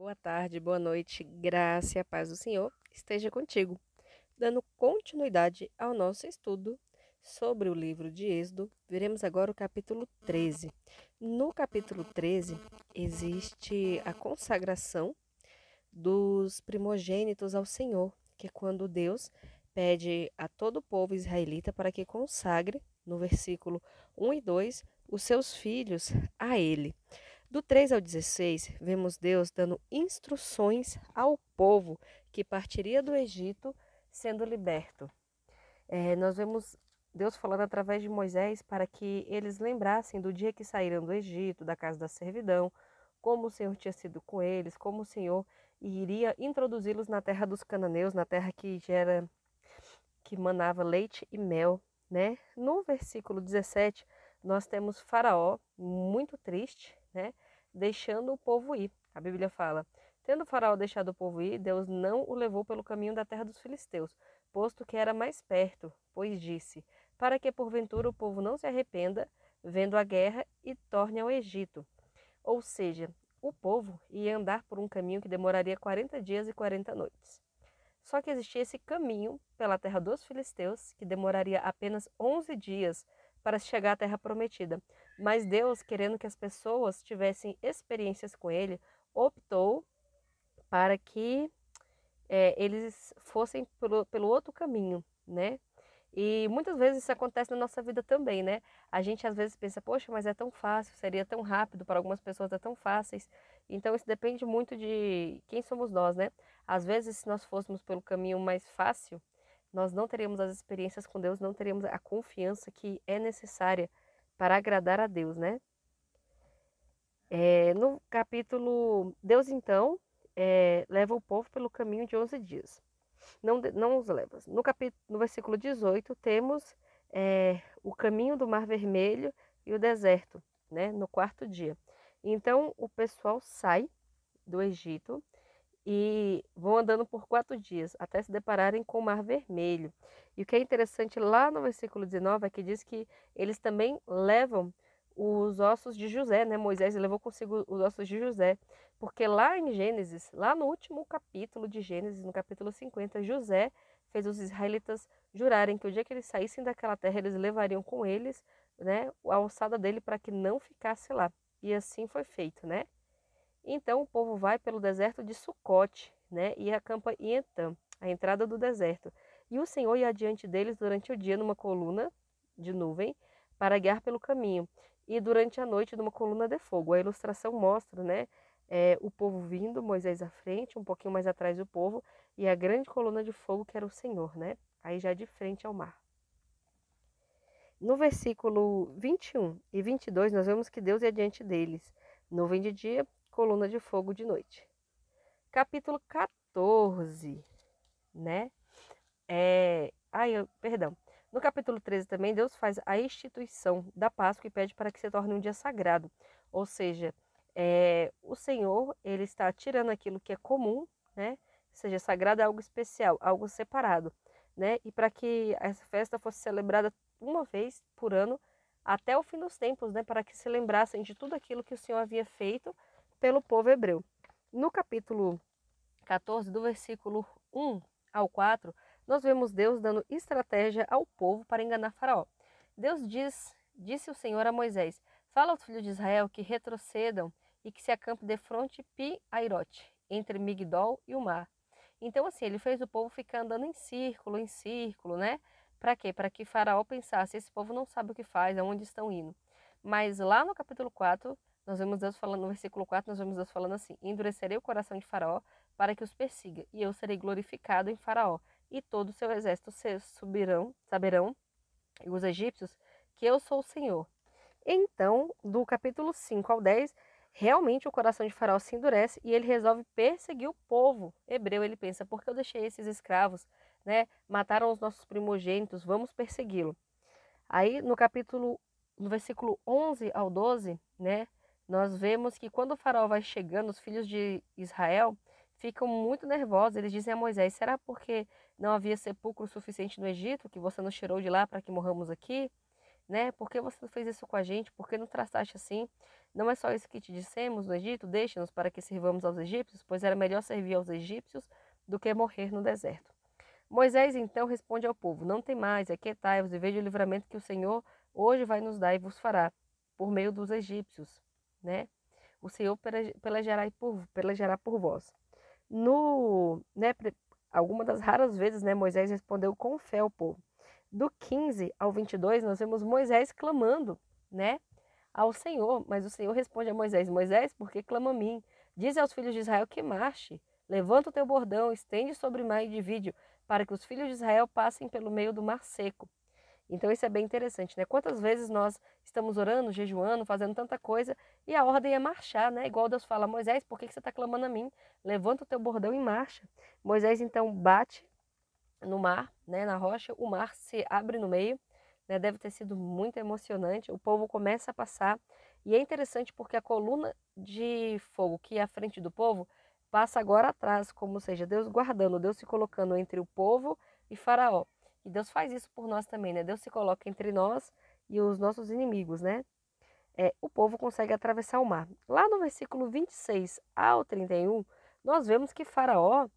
Boa tarde, boa noite, graça e a paz do Senhor esteja contigo. Dando continuidade ao nosso estudo sobre o livro de Êxodo, veremos agora o capítulo 13. No capítulo 13, existe a consagração dos primogênitos ao Senhor, que é quando Deus pede a todo o povo israelita para que consagre, no versículo 1 e 2, os seus filhos a Ele. Do 3 ao 16, vemos Deus dando instruções ao povo que partiria do Egito sendo liberto. Nós vemos Deus falando através de Moisés para que eles lembrassem do dia que saíram do Egito, da casa da servidão, como o Senhor tinha sido com eles, como o Senhor iria introduzi-los na terra dos cananeus, na terra que manava leite e mel, né? No versículo 17, nós temos Faraó muito triste, né? Deixando o povo ir. A Bíblia fala: tendo Faraó deixado o povo ir, Deus não o levou pelo caminho da terra dos filisteus, posto que era mais perto, pois disse: para que porventura o povo não se arrependa, vendo a guerra, e torne ao Egito. Ou seja, o povo ia andar por um caminho que demoraria 40 dias e 40 noites. Só que existia esse caminho pela terra dos filisteus, que demoraria apenas 11 dias para chegar à terra prometida. Mas Deus, querendo que as pessoas tivessem experiências com ele, optou para que eles fossem pelo outro caminho, né? E muitas vezes isso acontece na nossa vida também, né? A gente às vezes pensa, poxa, mas é tão fácil, seria tão rápido, para algumas pessoas é tão fáceis. Então isso depende muito de quem somos nós, né? Às vezes, se nós fôssemos pelo caminho mais fácil, nós não teríamos as experiências com Deus, não teríamos a confiança que é necessária para agradar a Deus, né? No capítulo, Deus então leva o povo pelo caminho de 11 dias. Não os leva. No versículo 18, temos o caminho do Mar Vermelho e o deserto, né, no quarto dia. Então, o pessoal sai do Egito e vão andando por 4 dias, até se depararem com o Mar Vermelho. E o que é interessante lá no versículo 19 é que diz que eles também levam os ossos de José, né? Moisés levou consigo os ossos de José, porque lá em Gênesis, lá no último capítulo de Gênesis, no capítulo 50, José fez os israelitas jurarem que o dia que eles saíssem daquela terra, eles levariam com eles, né, a alçada dele para que não ficasse lá. E assim foi feito, né? Então o povo vai pelo deserto de Sucote, né, e acampa em Etam, a entrada do deserto. E o Senhor ia adiante deles durante o dia numa coluna de nuvem para guiar pelo caminho, e durante a noite numa coluna de fogo. A ilustração mostra, né, o povo vindo, Moisés à frente, um pouquinho mais atrás o povo, e a grande coluna de fogo que era o Senhor, né, aí já de frente ao mar. No versículo 21 e 22, nós vemos que Deus é diante deles. Nuvem de dia, coluna de fogo de noite. Capítulo 14, né? Perdão. No capítulo 13 também, Deus faz a instituição da Páscoa e pede para que se torne um dia sagrado. Ou seja, o Senhor, ele está tirando aquilo que é comum, né? Seja sagrado é algo especial, algo separado, né? E para que essa festa fosse celebrada uma vez por ano até o fim dos tempos, né? Para que se lembrassem de tudo aquilo que o Senhor havia feito pelo povo hebreu. No capítulo 14, do versículo 1 ao 4, nós vemos Deus dando estratégia ao povo para enganar Faraó. Deus disse o Senhor a Moisés: fala aos filhos de Israel que retrocedam e que se acampem defronte Pi-Airote, entre Migdol e o mar. Então, assim, ele fez o povo ficar andando em círculo, né? Para quê? Para que Faraó pensasse: esse povo não sabe o que faz, aonde estão indo. Mas lá no capítulo 4, nós vemos Deus falando, no versículo 4, nós vemos Deus falando assim: endurecerei o coração de Faraó para que os persiga, e eu serei glorificado em Faraó, e todo o seu exército saberão, e os egípcios, que eu sou o Senhor. Então, do capítulo 5 ao 10, realmente o coração de Faraó se endurece e ele resolve perseguir o povo hebreu. Ele pensa: por que eu deixei esses escravos, né? Mataram os nossos primogênitos, vamos persegui-lo. Aí no versículo 11 ao 12, né, nós vemos que quando o faraó vai chegando, os filhos de Israel ficam muito nervosos. Eles dizem a Moisés: será porque não havia sepulcro suficiente no Egito que você nos tirou de lá para que morramos aqui? né? Por que você não fez isso com a gente? Por que não trataste assim? Não é só isso que te dissemos no Egito? Deixa-nos para que sirvamos aos egípcios, pois era melhor servir aos egípcios do que morrer no deserto. Moisés então responde ao povo: Não temais, aquietai-vos e veja o livramento que o Senhor hoje vai nos dar e vos fará, por meio dos egípcios, né? O Senhor pelejará por vós. Alguma das raras vezes, né, Moisés respondeu com fé ao povo. Do 15 ao 22, nós vemos Moisés clamando, né, ao Senhor, mas o Senhor responde a Moisés: Moisés, por que clama a mim? Diz aos filhos de Israel que marche. Levanta o teu bordão, estende sobre o mar e divide-o, para que os filhos de Israel passem pelo meio do mar seco. Então isso é bem interessante, né? Quantas vezes nós estamos orando, jejuando, fazendo tanta coisa e a ordem é marchar, né? Igual Deus fala: Moisés, por que você está clamando a mim? Levanta o teu bordão e marcha. Moisés então bate no mar, né, na rocha, o mar se abre no meio, né? Deve ter sido muito emocionante. O povo começa a passar e é interessante porque a coluna de fogo que é à frente do povo passa agora atrás, como seja, Deus guardando, Deus se colocando entre o povo e Faraó. E Deus faz isso por nós também, né? Deus se coloca entre nós e os nossos inimigos, né? O povo consegue atravessar o mar. Lá no versículo 26 ao 31, nós vemos que Faraó,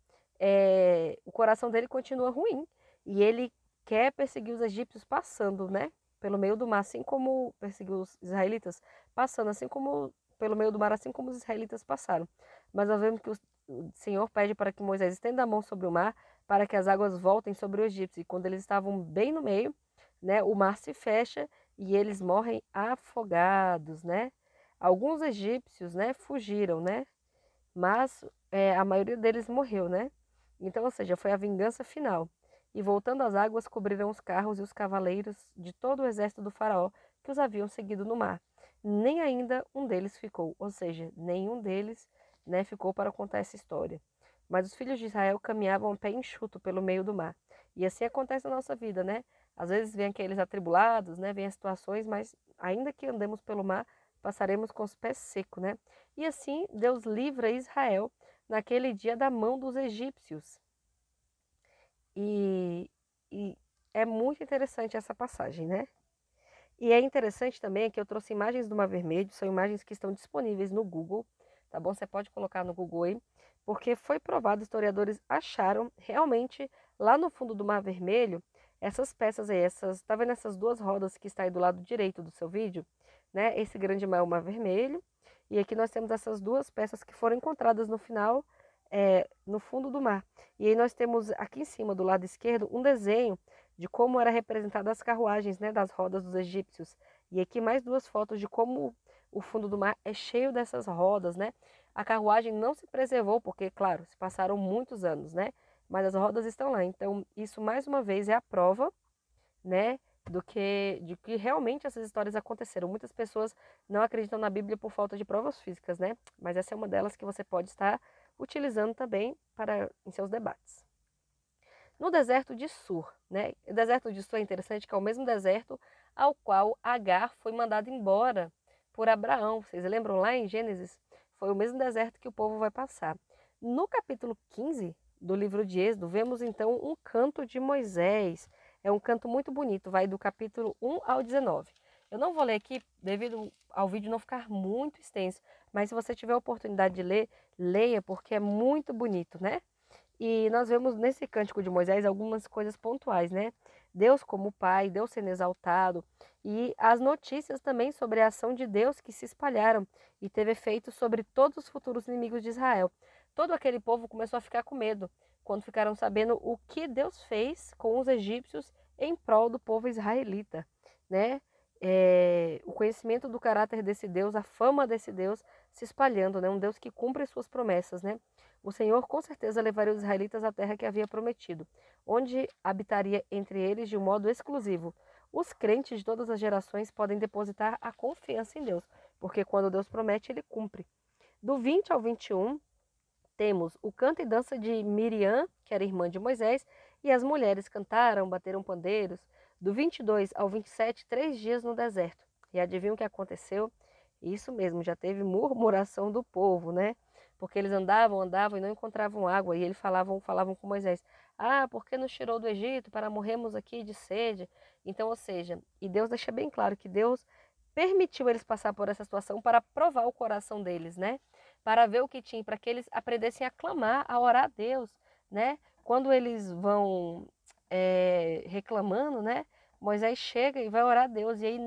o coração dele continua ruim e ele quer perseguir os egípcios passando, né? Pelo meio do mar, assim como perseguiu os israelitas, passando, assim como pelo meio do mar, assim como os israelitas passaram. Mas nós vemos que o Senhor pede para que Moisés estenda a mão sobre o mar, para que as águas voltem sobre o Egito. E quando eles estavam bem no meio, né, o mar se fecha e eles morrem afogados, né? Alguns egípcios, né, fugiram, né? Mas a maioria deles morreu, né? Então, ou seja, foi a vingança final. E voltando às águas, cobriram os carros e os cavaleiros de todo o exército do faraó que os haviam seguido no mar. Nem ainda um deles ficou, ou seja, nenhum deles, né, ficou para contar essa história. Mas os filhos de Israel caminhavam a pé enxuto pelo meio do mar. E assim acontece na nossa vida, né? Às vezes vem aqueles atribulados, né? Vem as situações, mas ainda que andemos pelo mar, passaremos com os pés secos, né? E assim Deus livra Israel naquele dia da mão dos egípcios. E, e é muito interessante essa passagem, né? E é interessante também que eu trouxe imagens do Mar Vermelho, são imagens que estão disponíveis no Google, tá bom? Você pode colocar no Google aí, porque foi provado, historiadores acharam realmente lá no fundo do Mar Vermelho, essas peças aí, tá vendo essas duas rodas que está aí do lado direito do seu vídeo, né? Esse grande mar é o Mar Vermelho, e aqui nós temos essas duas peças que foram encontradas no final, no fundo do mar. E aí nós temos aqui em cima, do lado esquerdo, um desenho de como era representada as carruagens, né, das rodas dos egípcios. E aqui mais duas fotos de como o fundo do mar é cheio dessas rodas, né? A carruagem não se preservou porque, claro, se passaram muitos anos, né? Mas as rodas estão lá. Então, isso mais uma vez é a prova, né, de que realmente essas histórias aconteceram. Muitas pessoas não acreditam na Bíblia por falta de provas físicas, né? Mas essa é uma delas que você pode estar utilizando também em seus debates. No deserto de Sur, né? O deserto de Sur é interessante que é o mesmo deserto ao qual Agar foi mandada embora por Abraão. Vocês lembram lá em Gênesis? Foi o mesmo deserto que o povo vai passar. No capítulo 15 do livro de Êxodo, vemos então um canto de Moisés. É um canto muito bonito, vai do capítulo 1 ao 19. Eu não vou ler aqui devido ao vídeo não ficar muito extenso, mas se você tiver a oportunidade de ler, leia porque é muito bonito, né? E nós vemos nesse cântico de Moisés algumas coisas pontuais, né? Deus como Pai, Deus sendo exaltado, e as notícias também sobre a ação de Deus que se espalharam e teve efeito sobre todos os futuros inimigos de Israel. Todo aquele povo começou a ficar com medo quando ficaram sabendo o que Deus fez com os egípcios em prol do povo israelita, né? O conhecimento do caráter desse Deus, a fama desse Deus se espalhando, né? Um Deus que cumpre suas promessas, né? O Senhor com certeza levaria os israelitas à terra que havia prometido, onde habitaria entre eles de um modo exclusivo. Os crentes de todas as gerações podem depositar a confiança em Deus, porque quando Deus promete, ele cumpre. Do 20 ao 21, temos o canto e dança de Miriam, que era irmã de Moisés, e as mulheres cantaram, bateram pandeiros. Do 22 ao 27, 3 dias no deserto. E adivinha o que aconteceu? Isso mesmo, já teve murmuração do povo, né? porque eles andavam e não encontravam água, e eles falavam com Moisés: ah, por que nos tirou do Egito para morrermos aqui de sede? Então, ou seja, e Deus deixa bem claro que Deus permitiu eles passar por essa situação para provar o coração deles, né? Para ver o que tinha, para que eles aprendessem a clamar, a orar a Deus, né? Quando eles vão reclamando, né? Moisés chega e vai orar a Deus, e aí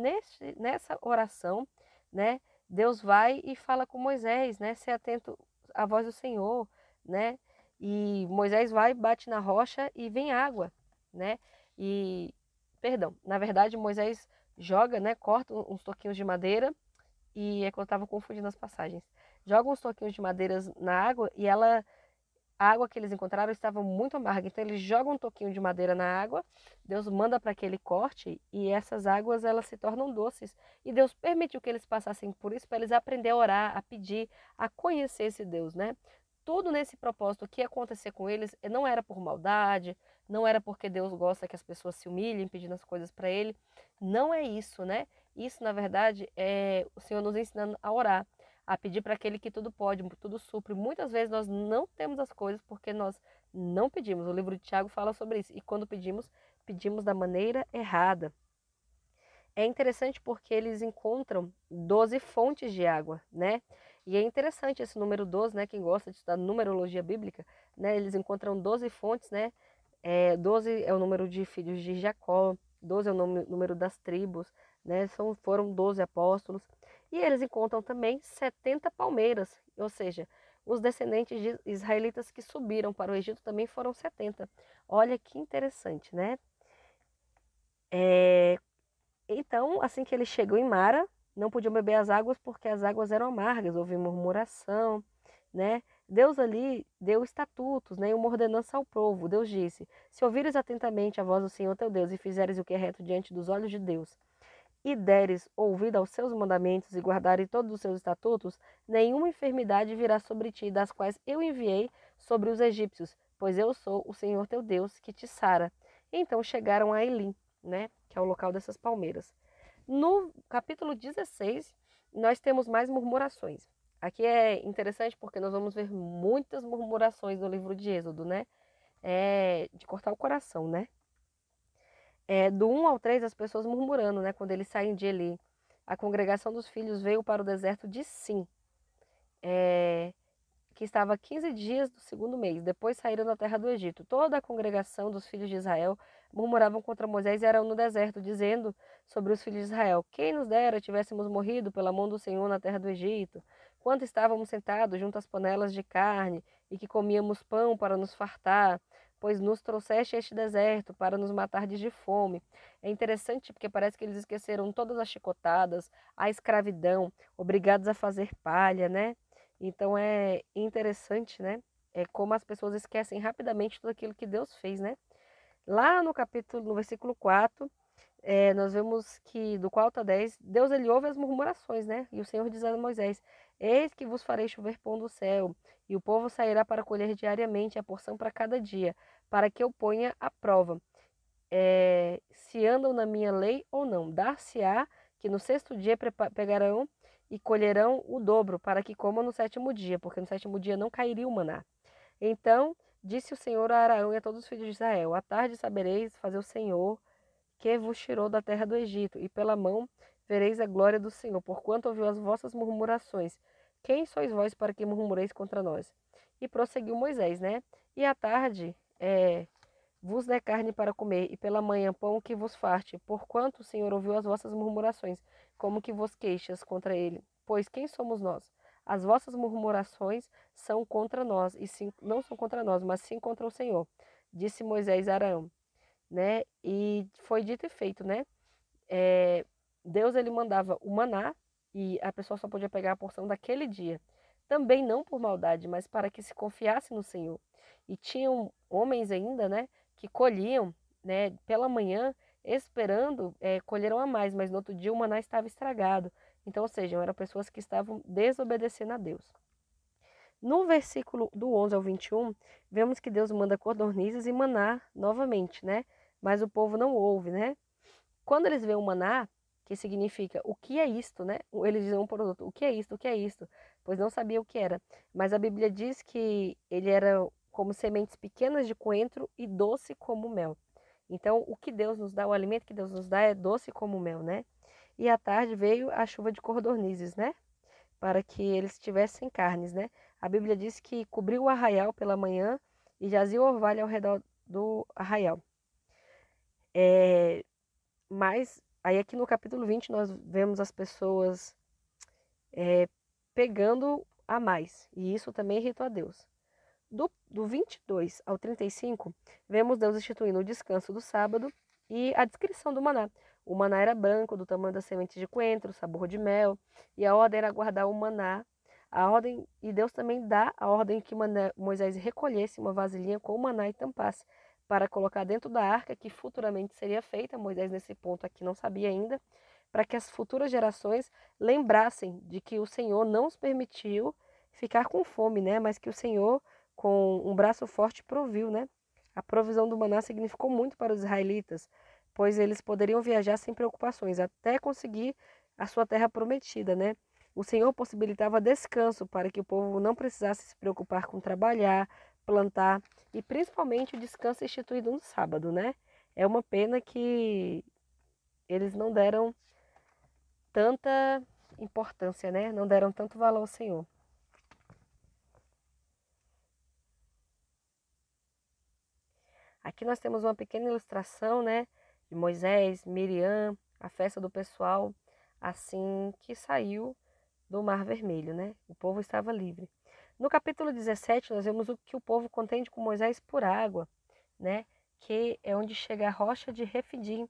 nessa oração, né? Deus vai e fala com Moisés, né? Ser atento à voz do Senhor, né? E Moisés vai, bate na rocha e vem água, né? E, perdão, na verdade Moisés joga, né? Corta uns toquinhos de madeira, e é que eu estava confundindo as passagens. Joga uns toquinhos de madeira na água e a água que eles encontraram estava muito amarga. Então eles jogam um toquinho de madeira na água, Deus manda para que ele corte e essas águas elas se tornam doces. E Deus permitiu que eles passassem por isso para eles aprender a orar, a pedir, a conhecer esse Deus, né? Tudo nesse propósito que ia acontecer com eles não era por maldade, não era porque Deus gosta que as pessoas se humilhem pedindo as coisas para ele. Não é isso, né? Isso, na verdade, é o Senhor nos ensinando a orar, a pedir para aquele que tudo pode, tudo supre. Muitas vezes nós não temos as coisas porque nós não pedimos. O livro de Tiago fala sobre isso. E quando pedimos, pedimos da maneira errada. É interessante porque eles encontram 12 fontes de água, né? E é interessante esse número 12, né? Quem gosta de estudar numerologia bíblica, né? Eles encontram 12 fontes, né? 12 é o número de filhos de Jacó, 12 é o número das tribos, né? Foram 12 apóstolos. E eles encontram também 70 palmeiras, ou seja, os descendentes de israelitas que subiram para o Egito também foram 70. Olha que interessante, né? Então, assim que eles chegam em Mara, não podiam beber as águas porque as águas eram amargas, houve murmuração, né? Deus ali deu estatutos, né, e uma ordenança ao povo. Deus disse: se ouvires atentamente a voz do Senhor teu Deus e fizeres o que é reto diante dos olhos de Deus, e deres ouvido aos seus mandamentos e guardares todos os seus estatutos, nenhuma enfermidade virá sobre ti, das quais eu enviei sobre os egípcios, pois eu sou o Senhor teu Deus que te sara. Então chegaram a Elim, né, que é o local dessas palmeiras. No capítulo 16, nós temos mais murmurações. Aqui é interessante porque nós vamos ver muitas murmurações no livro de Êxodo, né? É de cortar o coração, né? Do 1 ao 3, as pessoas murmurando, né? Quando eles saem de Eli. A congregação dos filhos veio para o deserto de Sim, que estava 15 dias do segundo mês. Depois saíram da terra do Egito. Toda a congregação dos filhos de Israel murmuravam contra Moisés e Arão no deserto, dizendo sobre os filhos de Israel: quem nos dera tivéssemos morrido pela mão do Senhor na terra do Egito, quando estávamos sentados junto às panelas de carne e que comíamos pão para nos fartar, pois nos trouxeste a este deserto para nos matar de fome. É interessante porque parece que eles esqueceram todas as chicotadas, a escravidão, obrigados a fazer palha, né? Então é interessante, né? É como as pessoas esquecem rapidamente tudo aquilo que Deus fez, né? Lá no versículo 4, nós vemos que do 4 a 10, Deus ele ouve as murmurações, né? E o Senhor diz a Moisés: eis que vos farei chover pão do céu, e o povo sairá para colher diariamente a porção para cada dia, para que eu ponha à prova se andam na minha lei ou não. Dar-se-á que no sexto dia pegarão e colherão o dobro, para que comam no sétimo dia, porque no sétimo dia não cairia o maná. Então disse o Senhor a Arão e a todos os filhos de Israel: à tarde sabereis fazer o Senhor que vos tirou da terra do Egito, e pela mão vereis a glória do Senhor, porquanto ouviu as vossas murmurações. Quem sois vós para que murmureis contra nós? E prosseguiu Moisés, né? E à tarde vos dê carne para comer, e pela manhã pão que vos farte, porquanto o Senhor ouviu as vossas murmurações, como que vos queixas contra ele. Pois quem somos nós? As vossas murmurações são contra nós, e sim, não são contra nós, mas sim contra o Senhor, disse Moisés a Arão, né? E foi dito e feito, né? Deus ele mandava o maná e a pessoa só podia pegar a porção daquele dia. Também não por maldade, mas para que se confiasse no Senhor. E tinham homens ainda, né, que colhiam, né, pela manhã, esperando, colheram a mais, mas no outro dia o maná estava estragado. Então, ou seja, eram pessoas que estavam desobedecendo a Deus. No versículo do 11 ao 21, vemos que Deus manda codornizes e maná novamente, né? Mas o povo não ouve, né? Quando eles veem o maná, que significa o que é isto, né? Eles dizem um para o outro: o que é isto? O que é isto? pois não sabia o que era. Mas a Bíblia diz que ele era como sementes pequenas de coentro e doce como mel. Então, o que Deus nos dá, o alimento que Deus nos dá é doce como mel, né? E à tarde veio a chuva de codornizes, né? Para que eles tivessem carnes, né? A Bíblia diz que cobriu o arraial pela manhã e jazia o orvalho ao redor do arraial. Mas aí aqui no capítulo 20 nós vemos as pessoas pegando a mais, e isso também irritou a Deus. Do 22 ao 35, vemos Deus instituindo o descanso do sábado e a descrição do maná. O maná era branco, do tamanho das sementes de coentro, sabor de mel, e a ordem era guardar o maná. A ordem, e Deus também dá a ordem que Moisés recolhesse uma vasilhinha com o maná e tampasse, para colocar dentro da arca que futuramente seria feita. Moisés, nesse ponto aqui, não sabia ainda, para que as futuras gerações lembrassem de que o Senhor não os permitiu ficar com fome, né? Mas que o Senhor, com um braço forte, proviu, né? A provisão do maná significou muito para os israelitas, pois eles poderiam viajar sem preocupações até conseguir a sua terra prometida, né? O Senhor possibilitava descanso para que o povo não precisasse se preocupar com trabalhar, plantar e principalmente o descanso instituído no sábado, né? É uma pena que eles não deram tanta importância, né? Não deram tanto valor ao Senhor. Aqui nós temos uma pequena ilustração, né, de Moisés, Miriam, a festa do pessoal, assim que saiu do Mar Vermelho, né? O povo estava livre. No capítulo 17, nós vemos o que o povo contende com Moisés por água, né? Que é onde chega a rocha de Refidim,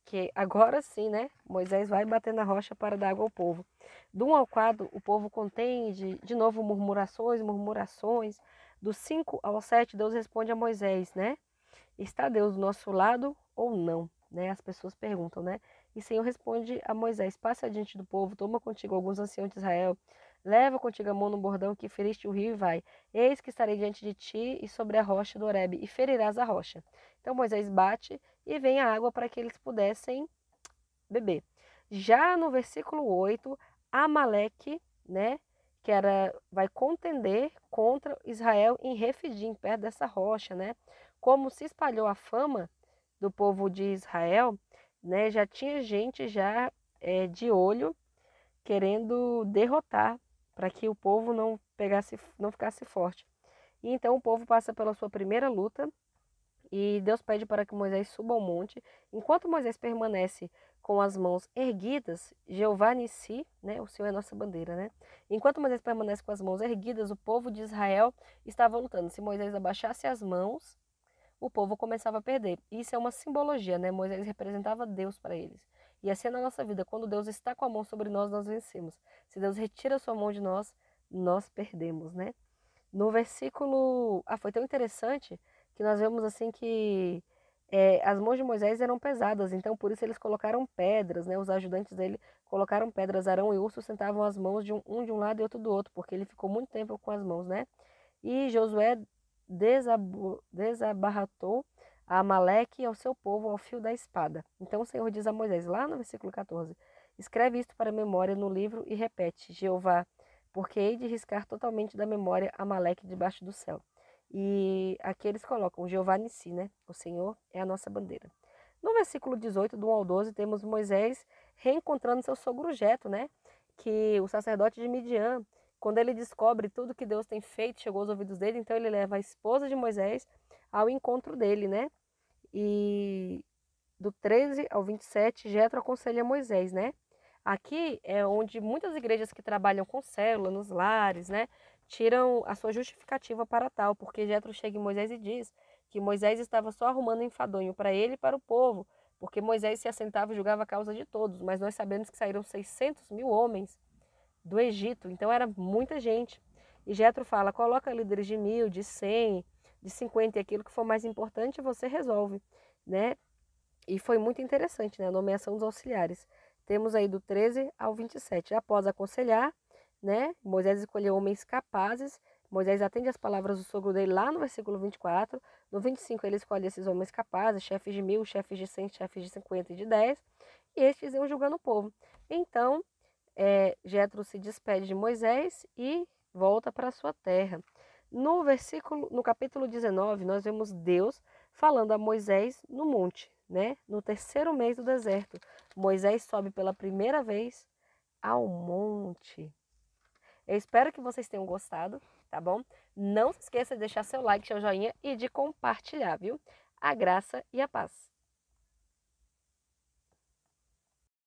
que agora sim, né? Moisés vai bater na rocha para dar água ao povo. Do 1 ao 4, o povo contende, de novo, murmurações, murmurações. Do 5 ao 7, Deus responde a Moisés, né? Está Deus do nosso lado ou não? Né? As pessoas perguntam, né? E o Senhor responde a Moisés: passa adiante do povo, toma contigo alguns anciãos de Israel, leva contigo a mão no bordão que feriste o rio e vai. Eis que estarei diante de ti e sobre a rocha do Horebe, e ferirás a rocha. Então Moisés bate e vem a água para que eles pudessem beber. Já no versículo 8, Amaleque, né? Que vai contender contra Israel em Refidim, perto dessa rocha, né? Como se espalhou a fama do povo de Israel, né? Já tinha gente de olho querendo derrotar para que o povo não ficasse forte. E então o povo passa pela sua primeira luta e Deus pede para que Moisés suba ao monte. Enquanto Moisés permanece com as mãos erguidas, Jeová Nissi, né, o Senhor é a nossa bandeira, né? Enquanto Moisés permanece com as mãos erguidas, o povo de Israel estava lutando. Se Moisés abaixasse as mãos, o povo começava a perder. Isso é uma simbologia, né? Moisés representava Deus para eles. E assim é na nossa vida, quando Deus está com a mão sobre nós, nós vencemos. Se Deus retira a sua mão de nós, nós perdemos, né? No versículo, foi tão interessante que nós vemos assim que as mãos de Moisés eram pesadas, então por isso eles colocaram pedras, né? Os ajudantes dele colocaram pedras. Arão e Hur sustentavam as mãos de um lado e outro do outro, porque ele ficou muito tempo com as mãos, né? E Josué desabarratou a Amaleque e ao seu povo ao fio da espada. Então o Senhor diz a Moisés, lá no versículo 14, escreve isto para a memória no livro e repete, Jeová, porque hei de riscar totalmente da memória Amaleque debaixo do céu. E aqui eles colocam Jeová Nissi, né? O Senhor é a nossa bandeira. No versículo 18, do 1 ao 12, temos Moisés reencontrando seu sogro Jetro, né? Que o sacerdote de Midian, quando ele descobre tudo que Deus tem feito, chegou aos ouvidos dele, então ele leva a esposa de Moisés ao encontro dele, né? E do 13 ao 27, Jetro aconselha Moisés, né? Aqui é onde muitas igrejas que trabalham com célula nos lares, né, tiram a sua justificativa para tal, porque Jetro chega em Moisés e diz que Moisés estava só arrumando enfadonho para ele e para o povo, porque Moisés se assentava e julgava a causa de todos, mas nós sabemos que saíram 600 mil homens do Egito, então era muita gente. E Jetro fala, coloca líderes de 1.000, de 100, de 50 e aquilo que for mais importante você resolve, né? E foi muito interessante, né? A nomeação dos auxiliares. Temos aí do 13 ao 27. Após aconselhar, né? Moisés escolheu homens capazes. Moisés atende as palavras do sogro dele lá no versículo 24. No 25 ele escolhe esses homens capazes, chefes de 1.000, chefes de 100, chefes de 50 e de 10. E estes iam julgando o povo. Então, Jetro se despede de Moisés e volta para sua terra. No capítulo 19, nós vemos Deus falando a Moisés no monte, né? No terceiro mês do deserto. Moisés sobe pela primeira vez ao monte. Eu espero que vocês tenham gostado, tá bom? Não se esqueça de deixar seu like, seu joinha e de compartilhar, viu? A graça e a paz.